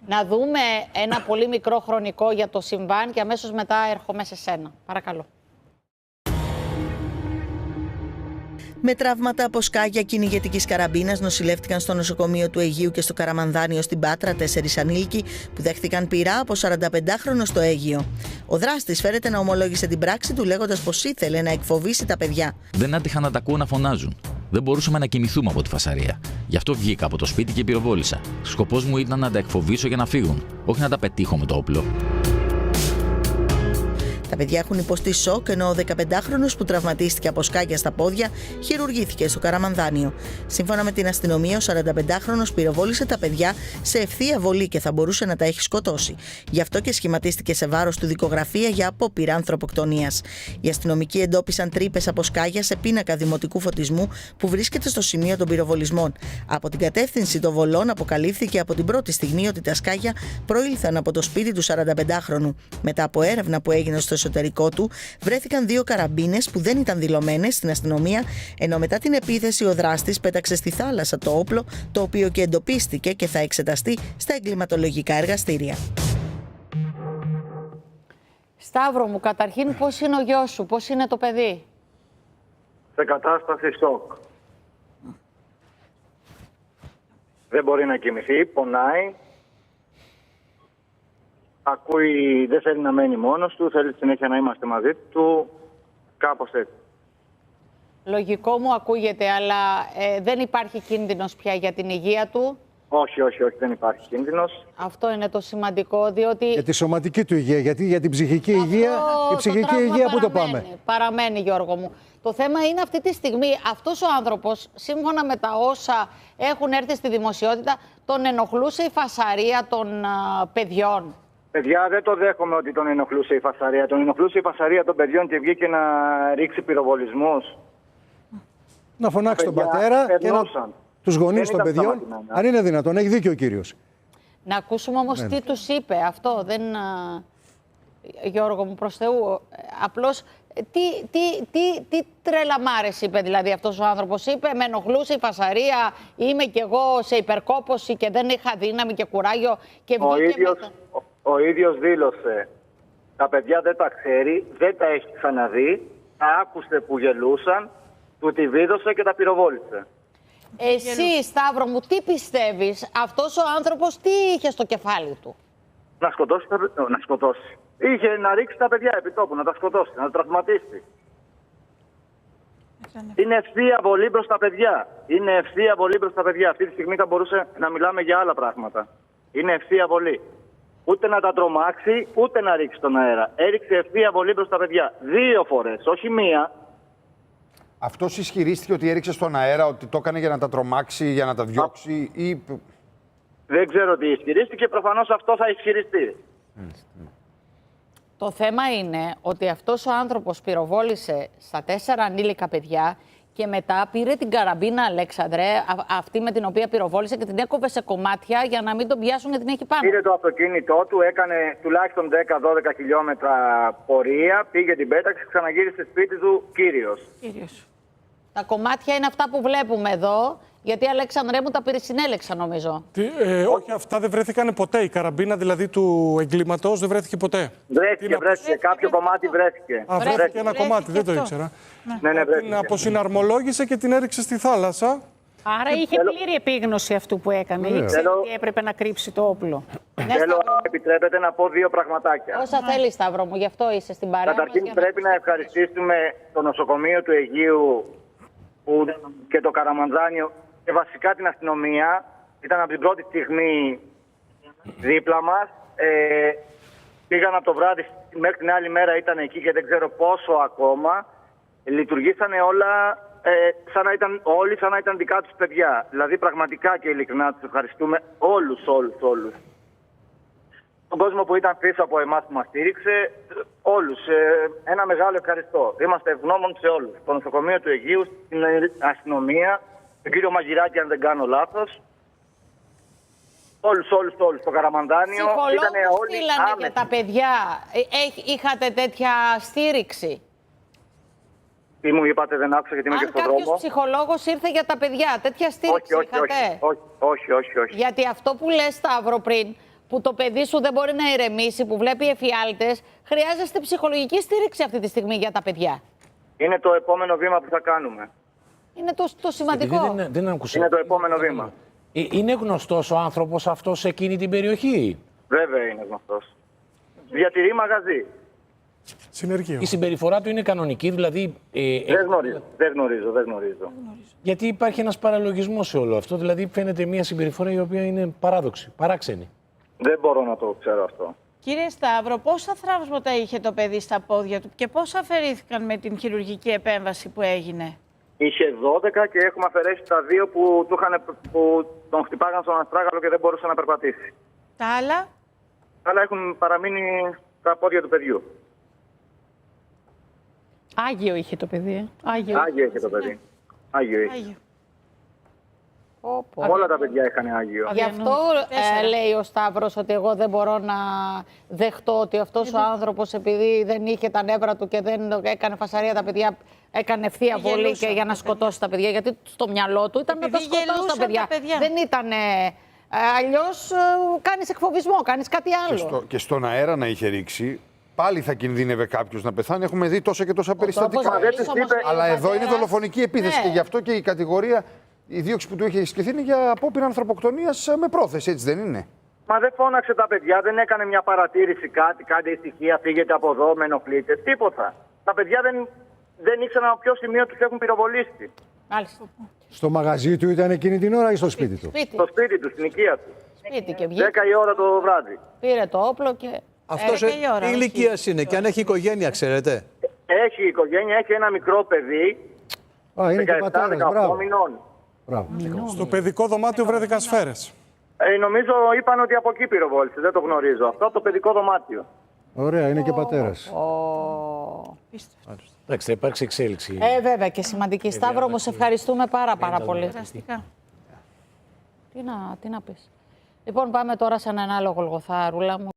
Να δούμε ένα πολύ μικρό χρονικό για το συμβάν και αμέσως μετά έρχομαι σε σένα. Παρακαλώ. Με τραύματα από σκάγια κυνηγετικής καραμπίνας νοσηλεύτηκαν στο νοσοκομείο του Αιγείου και στο Καραμανδάνιο στην Πάτρα 4 ανήλικοι που δέχτηκαν πυρά από 45χρονο στο Αίγυο. Ο δράστης φέρεται να ομολόγησε την πράξη του λέγοντας πως ήθελε να εκφοβήσει τα παιδιά. Δεν άτυχα να τα ακούω να φωνάζουν. Δεν μπορούσαμε να κοιμηθούμε από τη φασαρία. Γι' αυτό βγήκα από το σπίτι και πυροβόλησα. Σκοπός μου ήταν να τα εκφοβήσω για να φύγουν, όχι να τα πετύχω με το όπλο. Τα παιδιά έχουν υποστεί σοκ, ενώ ο 15χρονος που τραυματίστηκε από σκάγια στα πόδια χειρουργήθηκε στο Καραμανδάνιο. Σύμφωνα με την αστυνομία, ο 45χρονος πυροβόλησε τα παιδιά σε ευθεία βολή και θα μπορούσε να τα έχει σκοτώσει. Γι' αυτό και σχηματίστηκε σε βάρος του δικογραφία για απόπειρα ανθρωποκτονίας. Οι αστυνομικοί εντόπισαν τρύπες από σκάγια σε πίνακα δημοτικού φωτισμού που βρίσκεται στο σημείο των πυροβολισμών. Από την κατεύθυνση των βολών αποκαλύφθηκε από την πρώτη στιγμή ότι τα σκάγια προήλθαν από το σπίτι του 45χρονου. Μετά από έρευνα που έγινε στο εσωτερικό του, βρέθηκαν 2 καραμπίνες που δεν ήταν δηλωμένες στην αστυνομία, ενώ μετά την επίθεση ο δράστης πέταξε στη θάλασσα το όπλο, το οποίο και εντοπίστηκε και θα εξεταστεί στα εγκληματολογικά εργαστήρια. Σταύρο μου, καταρχήν πώς είναι ο γιος σου, πώς είναι το παιδί? Σε κατάσταση σοκ. Δεν μπορεί να κοιμηθεί, πονάει. Ακούει, δεν θέλει να μένει μόνος του, θέλει συνέχεια να είμαστε μαζί του, κάπως έτσι. Λογικό μου ακούγεται, αλλά δεν υπάρχει κίνδυνος πια για την υγεία του. Όχι, δεν υπάρχει κίνδυνος. Αυτό είναι το σημαντικό, διότι... Για τη σωματική του υγεία, γιατί για την ψυχική υγεία, η ψυχική υγεία πού το πάμε? Παραμένει, Γιώργο μου. Το θέμα είναι αυτή τη στιγμή, αυτός ο άνθρωπος, σύμφωνα με τα όσα έχουν έρθει στη δημοσιότητα, τον ενοχλούσε η φασαρία των παιδιών. Παιδιά, δεν το δέχομαι ότι τον ενοχλούσε η φασαρία. Τον ενοχλούσε η φασαρία των παιδιών και βγήκε να ρίξει πυροβολισμούς. Να φωνάξει τον πατέρα και τους γονείς των παιδιών, αν είναι δυνατόν. Έχει δίκιο ο κύριος. Να ακούσουμε όμως τι τους είπε. Αυτό δεν... Γιώργο μου, προς Θεού, απλώς τι τρελαμάρες είπε δηλαδή αυτός ο άνθρωπος? Είπε, με ενοχλούσε η φασαρία, είμαι κι εγώ σε υπερκόπωση και δεν είχα δύναμη και κουράγιο και βγήκε Ο ίδιος δήλωσε, τα παιδιά δεν τα ξέρει, δεν τα έχει ξαναδεί, τα άκουσε που γελούσαν, του τη βίδωσε και τα πυροβόλησε. Εσύ, Σταύρο μου, τι πιστεύεις, αυτός ο άνθρωπος τι είχε στο κεφάλι του? Να σκοτώσει. Είχε να ρίξει τα παιδιά επί τόπου, να τα σκοτώσει, να τα τραυματίσει. Είναι ευθεία βολή προς τα παιδιά. Είναι ευθεία βολή προς τα παιδιά. Αυτή τη στιγμή θα μπορούσε να μιλάμε για άλλα πράγματα. Είναι ευθεία βολή. Ούτε να τα τρομάξει, ούτε να ρίξει στον αέρα. Έριξε ευθεία βολή προς τα παιδιά. 2 φορές, όχι 1. Αυτός ισχυρίστηκε ότι έριξε στον αέρα, ότι το έκανε για να τα τρομάξει, για να τα διώξει ή... Δεν ξέρω τι ισχυρίστηκε, προφανώς αυτό θα ισχυριστεί. Το θέμα είναι ότι αυτός ο άνθρωπος πυροβόλησε στα 4 ανήλικα παιδιά και μετά πήρε την καραμπίνα, Αλέξανδρε, αυτή με την οποία πυροβόλησε και την έκοβε σε κομμάτια για να μην τον πιάσουν γιατί την έχει πάνω. Πήρε το αυτοκίνητό του, έκανε τουλάχιστον 10-12 χιλιόμετρα πορεία, πήγε την πέταξη, ξαναγύρισε σπίτι του κύριος. Τα κομμάτια είναι αυτά που βλέπουμε εδώ, γιατί Αλέξανδρε μου τα πυρησυνέλεξα νομίζω. Όχι, αυτά δεν βρέθηκαν ποτέ. Η καραμπίνα δηλαδή του εγκλήματος δεν βρέθηκε ποτέ. Βρέθηκε. Κάποιο κομμάτι βρέθηκε. Βρέθηκε ένα κομμάτι, δεν το ήξερα. Ναι, Την αποσυναρμολόγησε και την έριξε στη θάλασσα. Άρα είχε πλήρη επίγνωση αυτού που έκανε. Ήξερε ότι έπρεπε να κρύψει το όπλο. Θέλω, επιτρέπετε να πω 2 πραγματάκια. Όσα θέλει, Σταύρο μου, γι' αυτό είσαι στην παρέα. Καταρχήν πρέπει να ευχαριστήσουμε το νοσοκομείο του Αιγείου και το Καραμανδάνιο και βασικά την αστυνομία. Ήταν από την πρώτη στιγμή δίπλα μας. Πήγαν από το βράδυ μέχρι την άλλη μέρα, ήταν εκεί και δεν ξέρω πόσο ακόμα. Λειτουργήσανε όλα όλοι σαν να ήταν δικά τους παιδιά. Δηλαδή πραγματικά και ειλικρινά τους ευχαριστούμε όλους. Τον κόσμο που ήταν πίσω από εμάς που μας στήριξε, όλους. Ένα μεγάλο ευχαριστώ. Είμαστε ευγνώμων σε όλους. Στο νοσοκομείο του Αιγείου, στην αστυνομία, τον κύριο Μαγειράκη, αν δεν κάνω λάθος. Όλους. Στο Καραμανδάνιο. Ψυχολόγους στείλανε και τα παιδιά. Είχατε τέτοια στήριξη? Τι μου είπατε, δεν άκουσα γιατί είμαι και στον δρόμο. Αν κάποιος ψυχολόγος ήρθε για τα παιδιά, τέτοια στήριξη είχατε? Όχι. Γιατί αυτό που λες, Σταύρο, πριν, που το παιδί σου δεν μπορεί να ηρεμήσει, που βλέπει εφιάλτες, χρειάζεστε ψυχολογική στήριξη αυτή τη στιγμή για τα παιδιά. Είναι το επόμενο βήμα που θα κάνουμε. Είναι το σημαντικό. Δεν άκουσα. Είναι το επόμενο βήμα. Είναι γνωστός ο άνθρωπος αυτός σε εκείνη την περιοχή? Βέβαια είναι γνωστός. Διατηρεί μαγαζί. Συνεργείο. Η συμπεριφορά του είναι κανονική, δηλαδή. Δεν γνωρίζω. Γιατί υπάρχει ένας παραλογισμός σε όλο αυτό. Δηλαδή φαίνεται μια συμπεριφορά η οποία είναι παράδοξη, παράξενη. Δεν μπορώ να το ξέρω αυτό. Κύριε Σταύρο, πόσα τραύματα είχε το παιδί στα πόδια του και πόσα αφαιρήθηκαν με την χειρουργική επέμβαση που έγινε? Είχε 12 και έχουμε αφαιρέσει τα 2 που τον χτυπάγαν στον αστράγαλο και δεν μπορούσε να περπατήσει. Τα άλλα? Αλλά έχουν παραμείνει τα πόδια του παιδιού. Άγιο είχε το παιδί. Άγιο είχε το παιδί. Άγιο είχε. Όλα τα παιδιά είχαν Άγιο. Γι' αυτό λέει ο Σταύρος ότι εγώ δεν μπορώ να δεχτώ ότι αυτός ο άνθρωπος, επειδή δεν είχε τα νεύρα του και δεν έκανε φασαρία, τα παιδιά έκανε ευθεία βολή και για να σκοτώσει τα παιδιά. Γιατί στο μυαλό του ήταν να τα σκοτώσει τα παιδιά. Δεν ήταν. Αλλιώς κάνεις εκφοβισμό, κάνεις κάτι άλλο. Και στον αέρα να είχε ρίξει, πάλι θα κινδύνευε κάποιος να πεθάνει. Έχουμε δει τόσα και τόσα περιστατικά. Αλλά εδώ είναι δολοφονική επίθεση και γι' αυτό και η κατηγορία. Η δίωξη που του είχε ισχυθεί είναι για απόπειρα ανθρωποκτονίας με πρόθεση, έτσι δεν είναι? Μα δεν φώναξε τα παιδιά, δεν έκανε μια παρατήρηση κάτι, κάντε ησυχία, φύγετε από εδώ, με ενοχλείτε, τίποτα. Τα παιδιά δεν ήξεραν από ποιο σημείο τους έχουν πυροβολήσει. Μάλιστα. Στο μαγαζί του ήταν εκείνη την ώρα ή στο σπίτι του? Στο σπίτι του, στην οικία του. Σπίτι και βγήκε. 10 η ώρα το βράδυ. Πήρε το όπλο και... Αυτός τι ηλικίας είναι και αν έχει οικογένεια, ξέρετε? Έχει οικογένεια, έχει ένα μικρό παιδί. Είναι και πατέρας, μπράβο. Μηνών. Στο παιδικό δωμάτιο βρέθηκαν σφαίρες. Νομίζω είπαν ότι από εκεί πυροβόλησε, δεν το γνωρίζω. Αυτό από το παιδικό δωμάτιο. Ωραία, είναι και πατέρας. Εντάξει, θα υπάρξει εξέλιξη. Βέβαια και σημαντική. Σταύρο, όμως ευχαριστούμε πάρα πολύ. Τι να πεις. Λοιπόν, πάμε τώρα σε έναν άλλο Γολγοθά, Ρούλα μου.